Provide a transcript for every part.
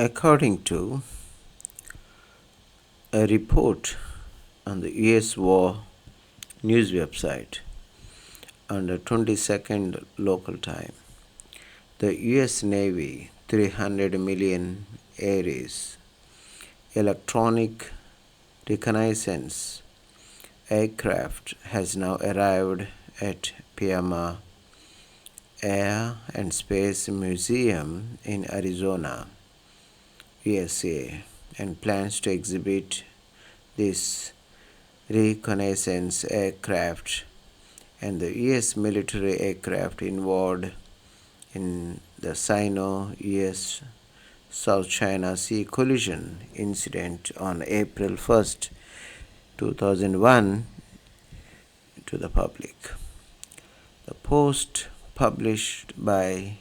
According to a report on the US War news website on the 22nd local time, the US Navy 300 million Aries electronic reconnaissance aircraft has now arrived at Piama Air and Space Museum in Arizona, USA, and plans to exhibit this reconnaissance aircraft and the US military aircraft involved in the Sino-US South China Sea collision incident on April 1st, 2001 to the public. The post published by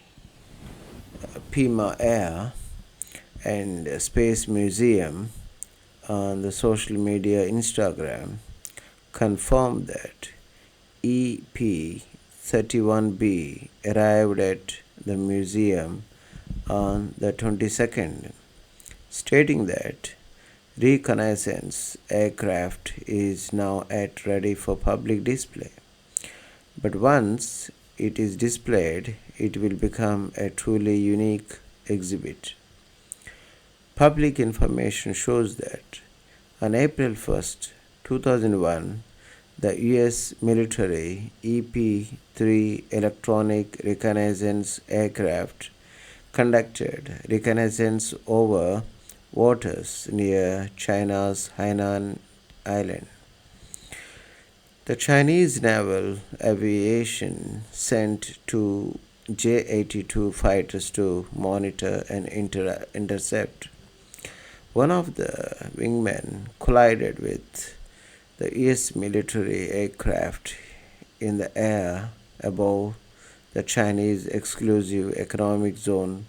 Pima Air and Space Museum on the social media Instagram confirmed that EP-31B arrived at the museum on the 22nd, stating that reconnaissance aircraft is now at ready for public display. But once it is displayed, it will become a truly unique exhibit. Public information shows that on April 1st, 2001, the US military EP-3 electronic reconnaissance aircraft conducted reconnaissance over waters near China's Hainan Island. The Chinese naval aviation sent two J-82 fighters to monitor and intercept. One of the wingmen collided with the US military aircraft in the air above the Chinese exclusive economic zone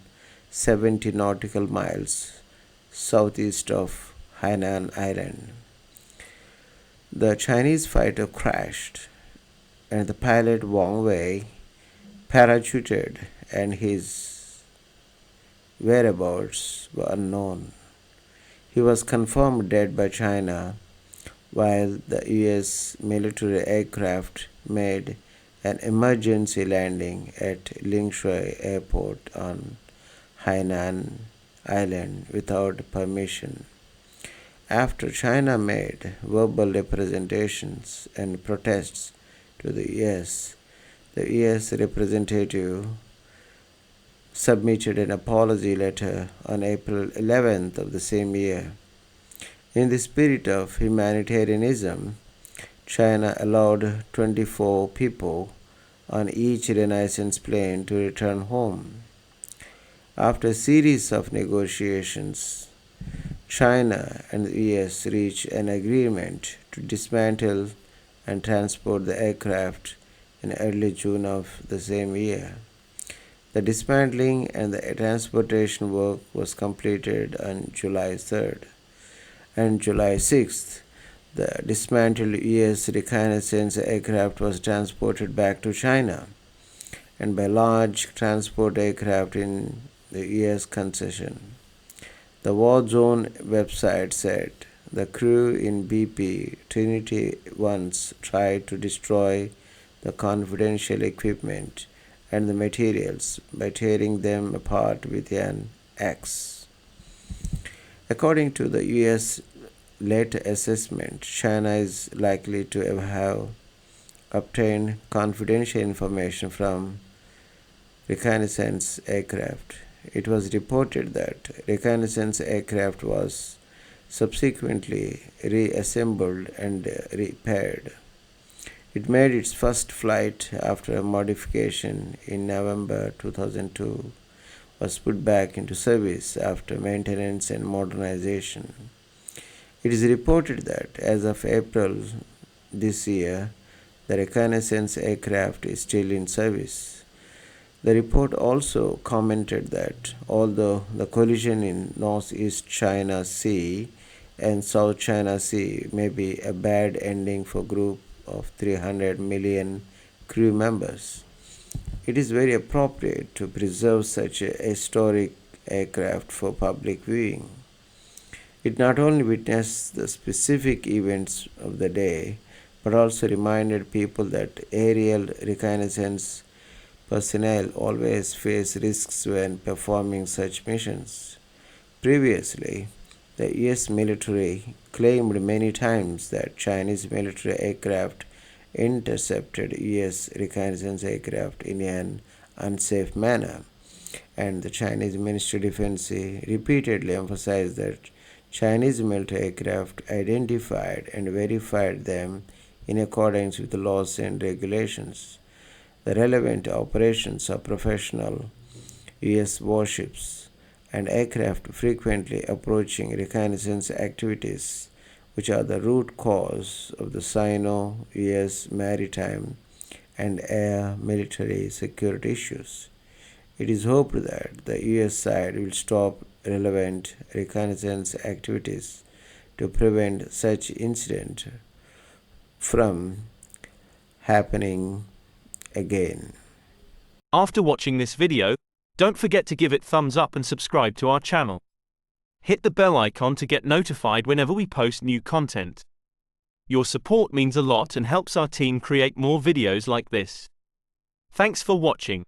70 nautical miles southeast of Hainan Island. The Chinese fighter crashed and the pilot Wang Wei parachuted and his whereabouts were unknown. He was confirmed dead by China while the US military aircraft made an emergency landing at Lingshui Airport on Hainan Island without permission. After China made verbal representations and protests to the US representative submitted an apology letter on April 11th of the same year. In the spirit of humanitarianism, China allowed 24 people on each Renaissance plane to return home. After a series of negotiations, China and the US reached an agreement to dismantle and transport the aircraft in early June of the same year. The dismantling and the transportation work was completed on July 3rd. And July 6th, the dismantled US reconnaissance aircraft was transported back to China and by large transport aircraft in the US concession. The War Zone website said the crew in BP Trinity once tried to destroy the confidential equipment and the materials by tearing them apart with an axe. According to the US later assessment, China is likely to have obtained confidential information from reconnaissance aircraft. It was reported that reconnaissance aircraft was subsequently reassembled and repaired. It made its first flight after a modification in November 2002, was put back into service after maintenance and modernization. It is reported that as of April this year, the reconnaissance aircraft is still in service. The report also commented that although the collision in Northeast China Sea and South China Sea may be a bad ending for a group of 300 million crew members, it is very appropriate to preserve such a historic aircraft for public viewing. It not only witnessed the specific events of the day, but also reminded people that aerial reconnaissance personnel always face risks when performing such missions. Previously, the US military claimed many times that Chinese military aircraft intercepted US reconnaissance aircraft in an unsafe manner, and the Chinese Ministry of Defense repeatedly emphasized that Chinese military aircraft identified and verified them in accordance with the laws and regulations. The relevant operations of professional US warships and aircraft frequently approaching reconnaissance activities, which are the root cause of the Sino US maritime and air military security issues. It is hoped that the US side will stop relevant reconnaissance activities to prevent such incidents from happening again. After watching this video, don't forget to give it thumbs up and subscribe to our channel. Hit the bell icon to get notified whenever we post new content. Your support means a lot and helps our team create more videos like this. Thanks for watching.